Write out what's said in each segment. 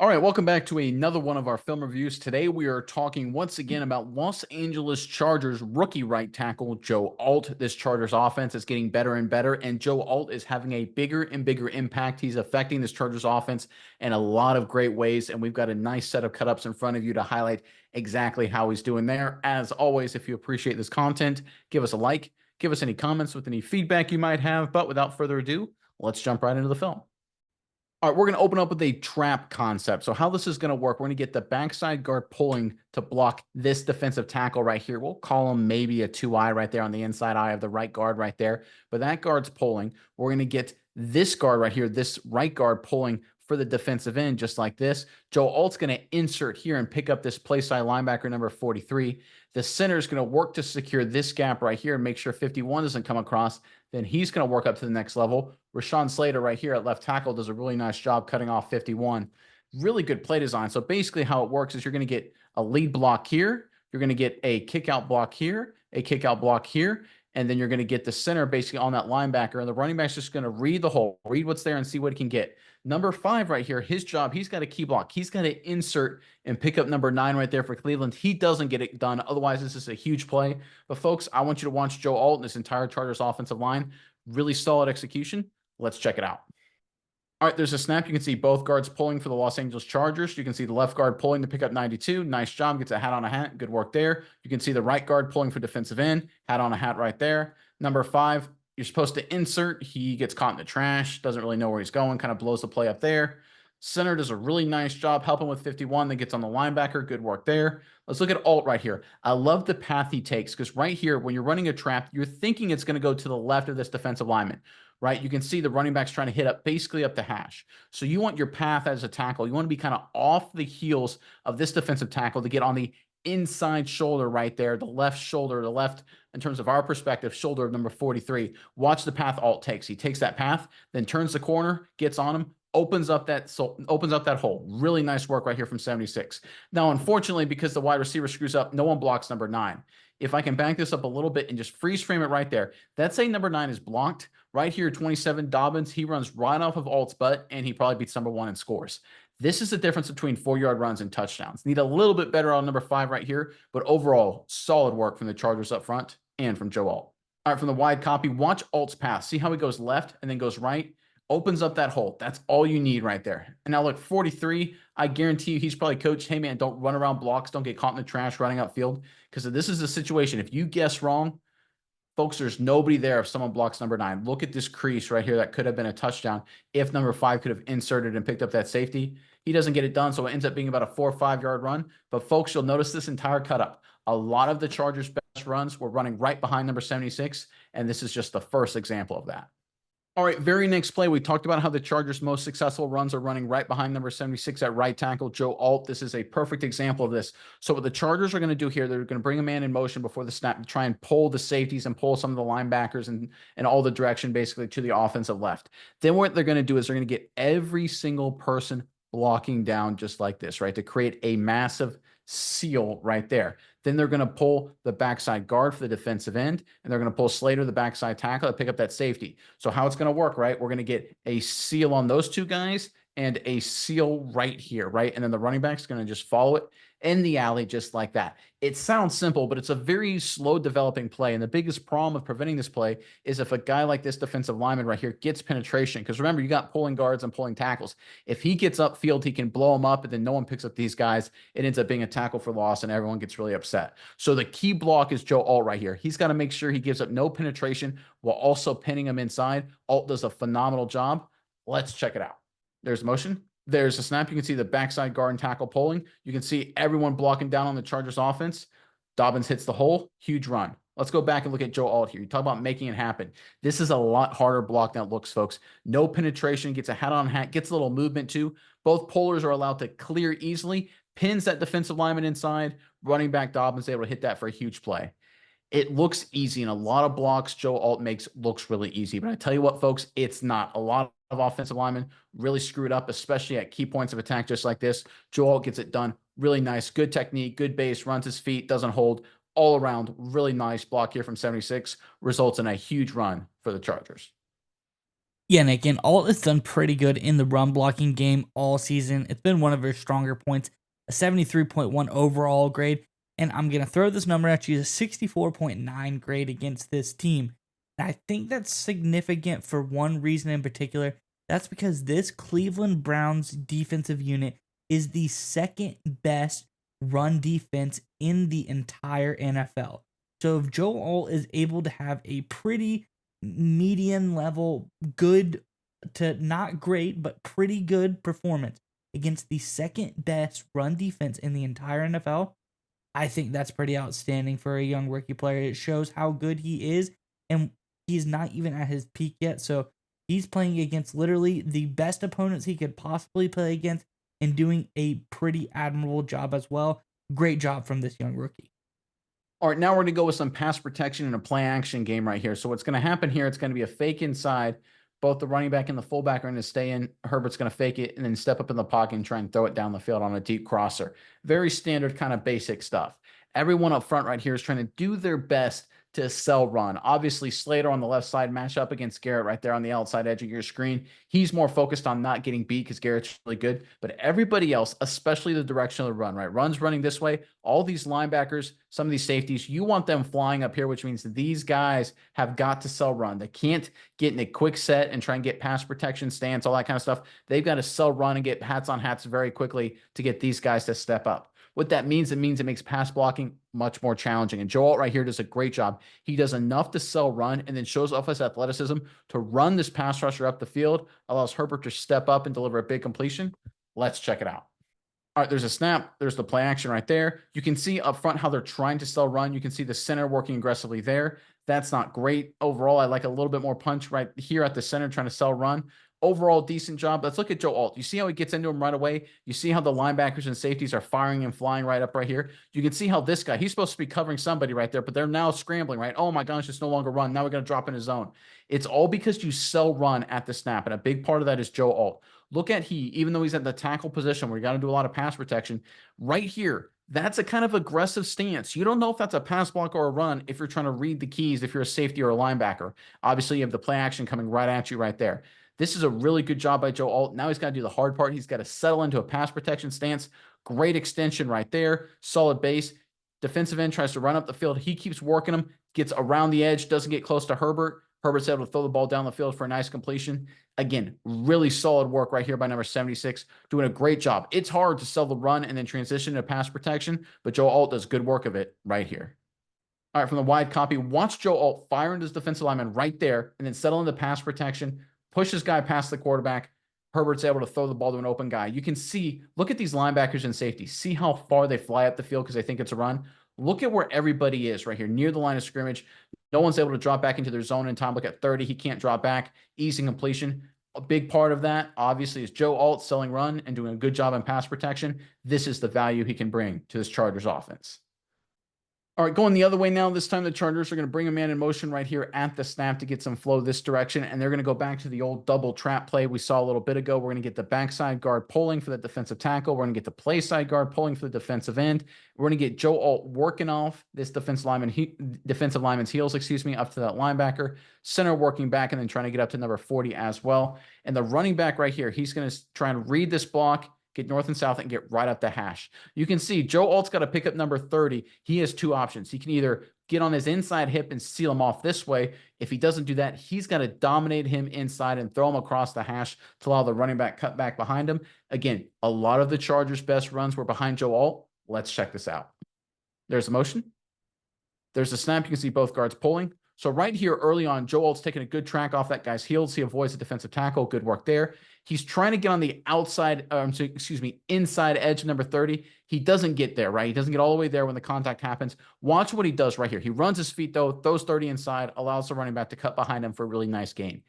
All right, welcome back to another one of our film reviews. Today we are talking once again about Los Angeles Chargers rookie right tackle Joe Alt. This Chargers offense is getting better and better, and Joe Alt is having a bigger and bigger impact. He's affecting this Chargers offense in a lot of great ways, and we've got a nice set of cut-ups in front of you to highlight exactly how he's doing there. As always, if you appreciate this content, give us a like, give us any comments with any feedback you might have, but without further ado, let's jump right into the film. All right, we're going to open up with a trap concept. So how this is going to work, we're going to get the backside guard pulling to block this defensive tackle right here. We'll call him maybe a 2-eye right there on the inside eye of the right guard right there. But that guard's pulling. We're going to get this guard right here, this right guard pulling for the defensive end, just like this. Joe Alt's going to insert here and pick up this play side linebacker number 43. The center is going to work to secure this gap right here and make sure 51 doesn't come across. Then he's going to work up to the next level. Rashawn Slater right here at left tackle does a really nice job cutting off 51. Really good play design. So basically how it works is you're going to get a lead block here. You're going to get a kick out block here, a kick out block here, and then you're going to get the center basically on that linebacker. And the running back's just going to read the hole, read what's there and see what he can get. Number 5 right here, his job, he's got a key block. He's got to insert and pick up number 9 right there for Cleveland. He doesn't get it done. Otherwise, this is a huge play. But folks, I want you to watch Joe Alt and this entire Chargers offensive line. Really solid execution. Let's check it out. All right, there's a snap. You can see both guards pulling for the Los Angeles Chargers. You can see the left guard pulling to pick up 92. Nice job. Gets a hat on a hat. Good work there. You can see the right guard pulling for defensive end. Hat on a hat right there. Number 5, you're supposed to insert. He gets caught in the trash. Doesn't really know where he's going. Kind of blows the play up there. Center does a really nice job helping with 51. Then gets on the linebacker. Good work there. Let's look at Alt right here. I love the path he takes because right here, when you're running a trap, you're thinking it's going to go to the left of this defensive lineman, right? You can see the running back's trying to hit up basically up the hash. So you want your path as a tackle. You want to be kind of off the heels of this defensive tackle to get on the inside shoulder right there, the left shoulder, the left, in terms of our perspective, shoulder of number 43. Watch the path Alt takes. He takes that path, then turns the corner, gets on him, opens up that hole. Really nice work right here from 76. Now, unfortunately, because the wide receiver screws up, no one blocks number 9. If I can bank this up a little bit and just freeze frame it right there, that's say number 9 is blocked. Right here, 27, Dobbins, he runs right off of Alt's butt, and he probably beats number 1 and scores. This is the difference between 4-yard runs and touchdowns. Need a little bit better on number 5 right here, but overall, solid work from the Chargers up front and from Joe Alt. All right, from the wide copy, watch Alt's pass. See how he goes left and then goes right? Opens up that hole. That's all you need right there. And now look, 43, I guarantee you he's probably coached, hey man, don't run around blocks. Don't get caught in the trash running upfield. Because this is a situation, if you guess wrong, folks, there's nobody there if someone blocks number 9. Look at this crease right here. That could have been a touchdown if number 5 could have inserted and picked up that safety. He doesn't get it done, so it ends up being about a 4 or 5-yard run. But folks, you'll notice this entire cut up. A lot of the Chargers' best runs were running right behind number 76, and this is just the first example of that. All right, very next play, we talked about how the Chargers' most successful runs are running right behind number 76 at right tackle, Joe Alt. This is a perfect example of this. So what the Chargers are going to do here, they're going to bring a man in motion before the snap to try and pull the safeties and pull some of the linebackers and all the direction basically to the offensive left. Then what they're going to do is they're going to get every single person blocking down just like this, right, to create a massive seal right there. Then they're going to pull the backside guard for the defensive end, and they're going to pull Slater, the backside tackle, to pick up that safety. So how it's going to work, right? We're going to get a seal on those two guys and a seal right here, right? And then the running back's going to just follow it in the alley just like that. It sounds simple, but it's a very slow developing play. And the biggest problem of preventing this play is if a guy like this defensive lineman right here gets penetration. Because remember, you got pulling guards and pulling tackles. If he gets upfield, he can blow them up, and then no one picks up these guys. It ends up being a tackle for loss, and everyone gets really upset. So the key block is Joe Alt right here. He's got to make sure he gives up no penetration while also pinning him inside. Alt does a phenomenal job. Let's check it out. There's motion. There's a snap. You can see the backside guard and tackle pulling. You can see everyone blocking down on the Chargers offense. Dobbins hits the hole. Huge run. Let's go back and look at Joe Alt here. You talk about making it happen. This is a lot harder block than it looks, folks. No penetration. Gets a hat on hat. Gets a little movement too. Both pullers are allowed to clear easily. Pins that defensive lineman inside. Running back Dobbins able to hit that for a huge play. It looks easy, and a lot of blocks Joe Alt makes looks really easy. But I tell you what, folks, it's not. A lot of offensive linemen really screwed up, especially at key points of attack just like this. Joe Alt gets it done. Really nice. Good technique, good base, runs his feet, doesn't hold. All around, really nice block here from 76. Results in a huge run for the Chargers. Yeah, Nick, and Alt has done pretty good in the run blocking game all season. It's been one of her stronger points, a 73.1 overall grade. And I'm going to throw this number at you, a 64.9 grade against this team. And I think that's significant for one reason in particular. That's because this Cleveland Browns defensive unit is the second best run defense in the entire NFL. So if Joe Alt is able to have a pretty median level, good to not great, but pretty good performance against the second best run defense in the entire NFL, I think that's pretty outstanding for a young rookie player. It shows how good he is, and he's not even at his peak yet. So he's playing against literally the best opponents he could possibly play against and doing a pretty admirable job as well. Great job from this young rookie. All right, now we're going to go with some pass protection and a play action game right here. So what's going to happen here, it's going to be a fake inside. Both the running back and the fullback are going to stay in. Herbert's going to fake it and then step up in the pocket and try and throw it down the field on a deep crosser. Very standard kind of basic stuff. Everyone up front right here is trying to do their best to sell run. Obviously, Slater on the left side match up against Garrett right there on the outside edge of your screen. He's more focused on not getting beat because Garrett's really good. But everybody else, especially the direction of the run, right? Run's running this way. All these linebackers, some of these safeties, you want them flying up here, which means these guys have got to sell run. They can't get in a quick set and try and get pass protection, stance, all that kind of stuff. They've got to sell run and get hats on hats very quickly to get these guys to step up. What that means, it makes pass blocking much more challenging. And Joe Alt right here does a great job. He does enough to sell run and then shows off his athleticism to run this pass rusher up the field, allows Herbert to step up and deliver a big completion. Let's check it out. All right, there's a snap. There's the play action right there. You can see up front how they're trying to sell run. You can see the center working aggressively there. That's not great. Overall, I like a little bit more punch right here at the center trying to sell run. Overall, decent job. Let's look at Joe Alt. You see how he gets into him right away? You see how the linebackers and safeties are firing and flying right up right here? You can see how this guy, he's supposed to be covering somebody right there, but they're now scrambling, right? Oh my gosh, it's no longer run. Now we're going to drop in his zone. It's all because you sell run at the snap, and a big part of that is Joe Alt. Look at even though he's at the tackle position where you got to do a lot of pass protection, right here, that's a kind of aggressive stance. You don't know if that's a pass block or a run if you're trying to read the keys, if you're a safety or a linebacker. Obviously, you have the play action coming right at you right there. This is a really good job by Joe Alt. Now he's got to do the hard part. He's got to settle into a pass protection stance. Great extension right there. Solid base. Defensive end tries to run up the field. He keeps working him, gets around the edge, doesn't get close to Herbert. Herbert's able to throw the ball down the field for a nice completion. Again, really solid work right here by number 76, doing a great job. It's hard to sell the run and then transition to pass protection, but Joe Alt does good work of it right here. All right, from the wide copy, watch Joe Alt fire into his defensive lineman right there and then settle into pass protection, push this guy past the quarterback. Herbert's able to throw the ball to an open guy. You can see, look at these linebackers and safeties. See how far they fly up the field because they think it's a run. Look at where everybody is right here near the line of scrimmage. No one's able to drop back into their zone in time. Look at 30. He can't drop back. Easy completion. A big part of that, obviously, is Joe Alt selling run and doing a good job in pass protection. This is the value he can bring to this Chargers offense. All right, going the other way now. This time the Chargers are going to bring a man in motion right here at the snap to get some flow this direction, and they're going to go back to the old double trap play we saw a little bit ago. We're going to get the backside guard pulling for the defensive tackle. We're going to get the play side guard pulling for the defensive end. We're going to get Joe Alt working off this defensive lineman's heels, up to that linebacker. Center working back and then trying to get up to number 40 as well. And the running back right here, he's going to try and read this block, get north and south, and get right up the hash. You can see Joe Alt's got to pick up number 30. He has two options. He can either get on his inside hip and seal him off this way. If he doesn't do that, he's got to dominate him inside and throw him across the hash to allow the running back cut back behind him. Again, a lot of the Chargers' best runs were behind Joe Alt. Let's check this out. There's a motion. There's a snap. You can see both guards pulling. So right here early on, Joe Alt's taking a good track off that guy's heels. He avoids the defensive tackle. Good work there. He's trying to get on the inside edge of number 30. He doesn't get there, right? He doesn't get all the way there when the contact happens. Watch what he does right here. He runs his feet, though, throws 30 inside, allows the running back to cut behind him for a really nice gain.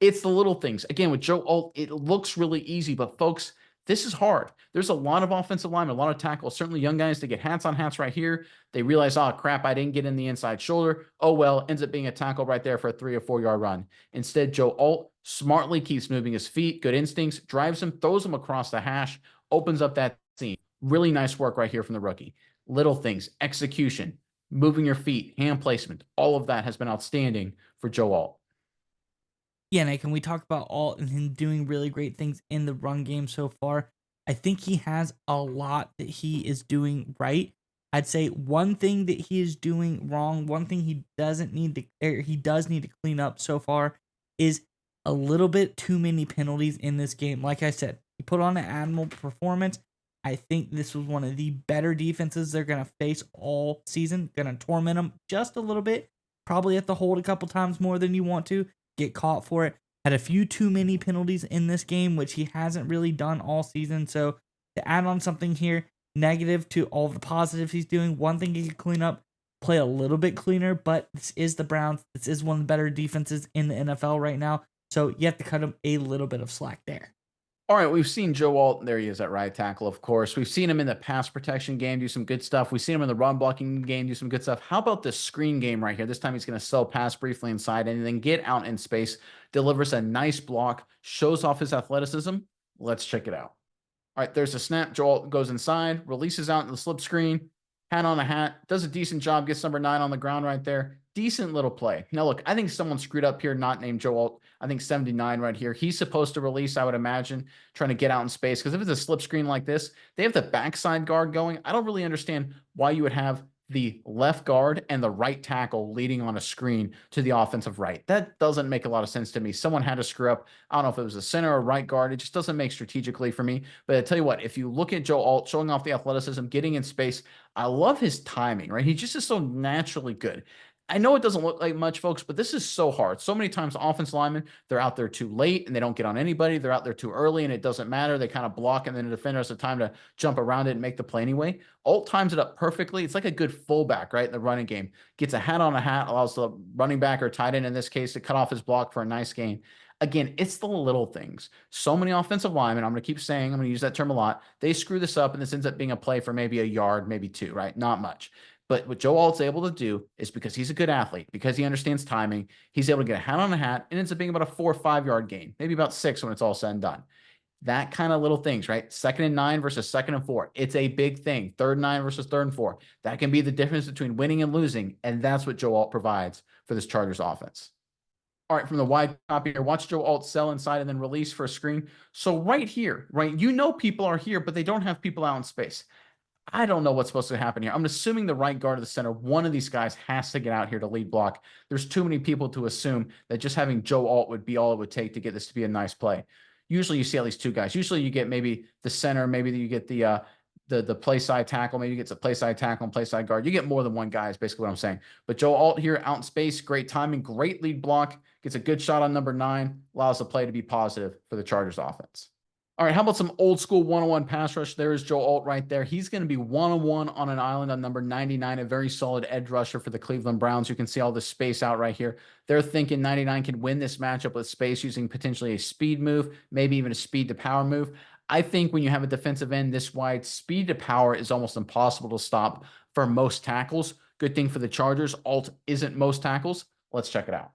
It's the little things. Again, with Joe Alt, it looks really easy, but folks, this is hard. There's a lot of offensive linemen, a lot of tackles, certainly young guys that get hats on hats right here. They realize, oh, crap, I didn't get in the inside shoulder. Oh, well, ends up being a tackle right there for a 3 or 4 yard run. Instead, Joe Alt smartly keeps moving his feet, good instincts, drives him, throws him across the hash, opens up that seam. Really nice work right here from the rookie. Little things, execution, moving your feet, hand placement, all of that has been outstanding for Joe Alt. Yeah, Nick, can we talk about Alt and him doing really great things in the run game so far? I think he has a lot that he is doing right. I'd say one thing that he is doing wrong, one thing he doesn't need to, or he does need to clean up so far, is a little bit too many penalties in this game. Like I said, he put on an admirable performance. I think this was one of the better defenses they're going to face all season. Going to torment them just a little bit. Probably have to hold a couple times more than you want to get caught for it. Had a few too many penalties in this game, which he hasn't really done all season. So to add on something here, negative to all the positives he's doing, one thing he could clean up, play a little bit cleaner, but this is the Browns. This is one of the better defenses in the NFL right now. So you have to cut him a little bit of slack there. All right, we've seen Joe Alt. There he is at right tackle, of course. We've seen him in the pass protection game do some good stuff. We've seen him in the run blocking game do some good stuff. How about the screen game right here? This time he's going to sell pass briefly inside and then get out in space, delivers a nice block, shows off his athleticism. Let's check it out. All right, there's a snap. Joe Alt goes inside, releases out in the slip screen, hat on a hat, does a decent job, gets number 9 on the ground right there. Decent little play. Now, look, I think someone screwed up here, not named Joe Alt. I think 79 right here. He's supposed to release, I would imagine, trying to get out in space. Because if it's a slip screen like this, they have the backside guard going. I don't really understand why you would have the left guard and the right tackle leading on a screen to the offensive right. That doesn't make a lot of sense to me. Someone had to screw up. I don't know if it was a center or right guard. It just doesn't make strategically for me. But I tell you what, if you look at Joe Alt showing off the athleticism, getting in space, I love his timing, right? He just is so naturally good. I know it doesn't look like much, folks, but this is so hard. So many times, offense linemen, they're out there too late and they don't get on anybody. They're out there too early and it doesn't matter. They kind of block and then the defender has the time to jump around it and make the play anyway. Alt times it up perfectly. It's like a good fullback, right? In the running game. Gets a hat on a hat, allows the running back or tight end in this case to cut off his block for a nice gain. Again, it's the little things. So many offensive linemen, I'm going to keep saying, I'm going to use that term a lot. They screw this up and this ends up being a play for maybe a yard, maybe 2, right? Not much. But what Joe Alt's able to do is because he's a good athlete, because he understands timing, he's able to get a hat on a hat and ends up being about a 4 or 5 yard gain, maybe about 6 when it's all said and done. That kind of little things, right? 2nd and 9 versus 2nd and 4. It's a big thing. 3rd and 9 versus 3rd and 4. That can be the difference between winning and losing. And that's what Joe Alt provides for this Chargers offense. All right, from the wide copy here, watch Joe Alt sell inside and then release for a screen. So right here, right, you know people are here, but they don't have people out in space. I don't know what's supposed to happen here. I'm assuming the right guard of the center, one of these guys has to get out here to lead block. There's too many people to assume that just having Joe Alt would be all it would take to get this to be a nice play. Usually you see at least 2 guys. Usually you get maybe the center, maybe you get the play side tackle, maybe you get a play side tackle and play side guard. You get more than one guy is basically what I'm saying. But Joe Alt here out in space, great timing, great lead block, gets a good shot on number 9, allows the play to be positive for the Chargers offense. All right, how about some old school one-on-one pass rush? There is Joe Alt right there. He's going to be one-on-one on an island on number 99, a very solid edge rusher for the Cleveland Browns. You can see all the space out right here. They're thinking 99 can win this matchup with space using potentially a speed move, maybe even a speed to power move. I think when you have a defensive end this wide, speed to power is almost impossible to stop for most tackles. Good thing for the Chargers, Alt isn't most tackles. Let's check it out.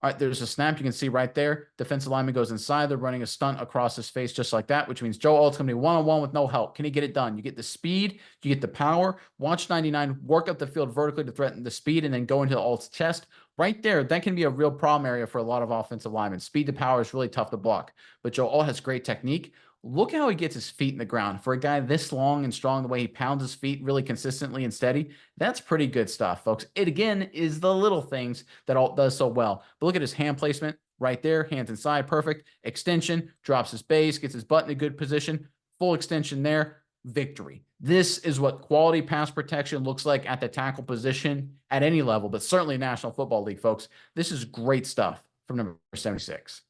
All right, there's a snap. You can see right there. Defensive lineman goes inside. They're running a stunt across his face just like that, which means Joe Alt's going to be one-on-one with no help. Can he get it done? You get the speed. You get the power. Watch 99 work up the field vertically to threaten the speed and then go into Alt's chest. Right there, that can be a real problem area for a lot of offensive linemen. Speed to power is really tough to block. But Joe Alt has great technique. Look how he gets his feet in the ground. For a guy this long and strong, the way he pounds his feet really consistently and steady, that's pretty good stuff, folks. It, again, is the little things that Alt does so well. But look at his hand placement right there. Hands inside, perfect. Extension, drops his base, gets his butt in a good position. Full extension there, victory. This is what quality pass protection looks like at the tackle position at any level, but certainly National Football League, folks. This is great stuff from number 76.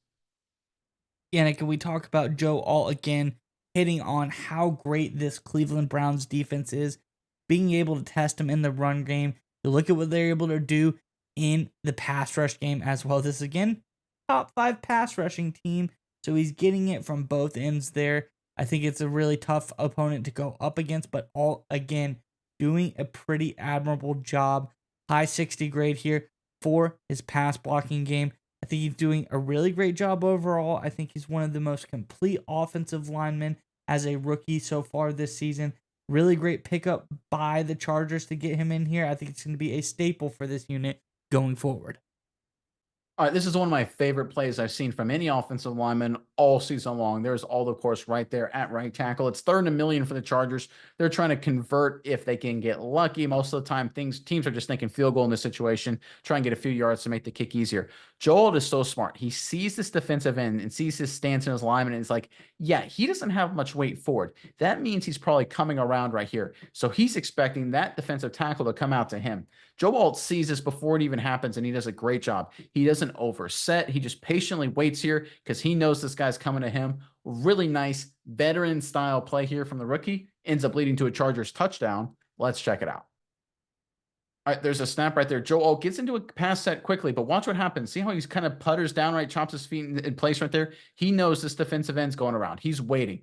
Yeah, and can we talk about Joe Alt again, hitting on how great this Cleveland Browns defense is, being able to test them in the run game. You look at what they're able to do in the pass rush game as well. This again, top 5 pass rushing team, so he's getting it from both ends there. I think it's a really tough opponent to go up against, but Alt again doing a pretty admirable job. High 60 grade here for his pass blocking game. I think he's doing a really great job overall. I think he's one of the most complete offensive linemen as a rookie so far this season. Really great pickup by the Chargers to get him in here. I think it's going to be a staple for this unit going forward. All right, this is one of my favorite plays I've seen from any offensive lineman all season long. There's all, of course, right there at right tackle. It's 3rd and 1,000,000 for the Chargers. They're trying to convert if they can get lucky. Most of the time, teams are just thinking field goal in this situation, try and get a few yards to make the kick easier. Joe Alt is so smart. He sees this defensive end and sees his stance in his lineman, and it's like, yeah, he doesn't have much weight forward. That means he's probably coming around right here. So he's expecting that defensive tackle to come out to him. Joe Alt sees this before it even happens, and he does a great job. He doesn't overset. He just patiently waits here because he knows this guy's coming to him. Really nice veteran style play here from the rookie. Ends up leading to a Chargers touchdown. Let's check it out. All right, there's a snap right there. Joe Alt gets into a pass set quickly, but watch what happens. See how he's kind of putters down, right? Chops his feet in place right there. He knows this defensive end's going around. He's waiting.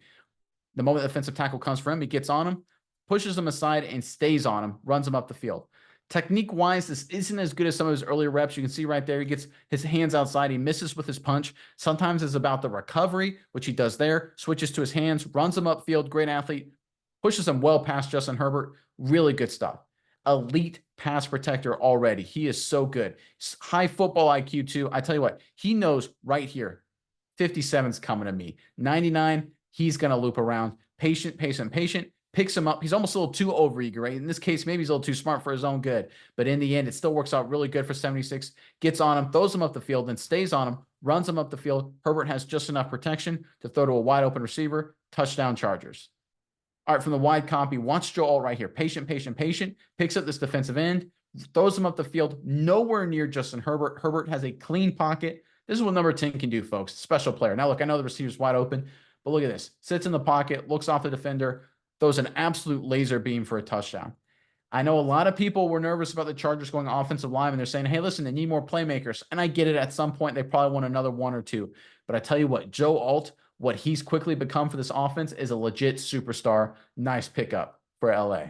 The moment the defensive tackle comes for him, he gets on him, pushes him aside, and stays on him, runs him up the field. Technique-wise, this isn't as good as some of his earlier reps. You can see right there, he gets his hands outside. He misses with his punch. Sometimes it's about the recovery, which he does there, switches to his hands, runs him upfield. Great athlete, pushes him well past Justin Herbert. Really good stuff. Elite pass protector already. He is so good. High football IQ too. I tell you what, he knows right here, 57's coming to me. 99, he's going to loop around. Patient, patient, patient. Picks him up. He's almost a little too overeager, right? In this case, maybe he's a little too smart for his own good. But in the end, it still works out really good for 76. Gets on him, throws him up the field, then stays on him, runs him up the field. Herbert has just enough protection to throw to a wide open receiver. Touchdown Chargers. All right, from the wide copy, watch Joe Alt right here. Patient, patient, patient. Picks up this defensive end, throws him up the field, nowhere near Justin Herbert. Herbert has a clean pocket. This is what number 10 can do, folks. Special player. Now, look, I know the receiver's wide open, but look at this. Sits in the pocket, looks off the defender, throws an absolute laser beam for a touchdown. I know a lot of people were nervous about the Chargers going offensive line, and they're saying, hey, listen, they need more playmakers. And I get it. At some point, they probably want another one or two. But I tell you what, Joe Alt, what he's quickly become for this offense is a legit superstar. Nice pickup for LA.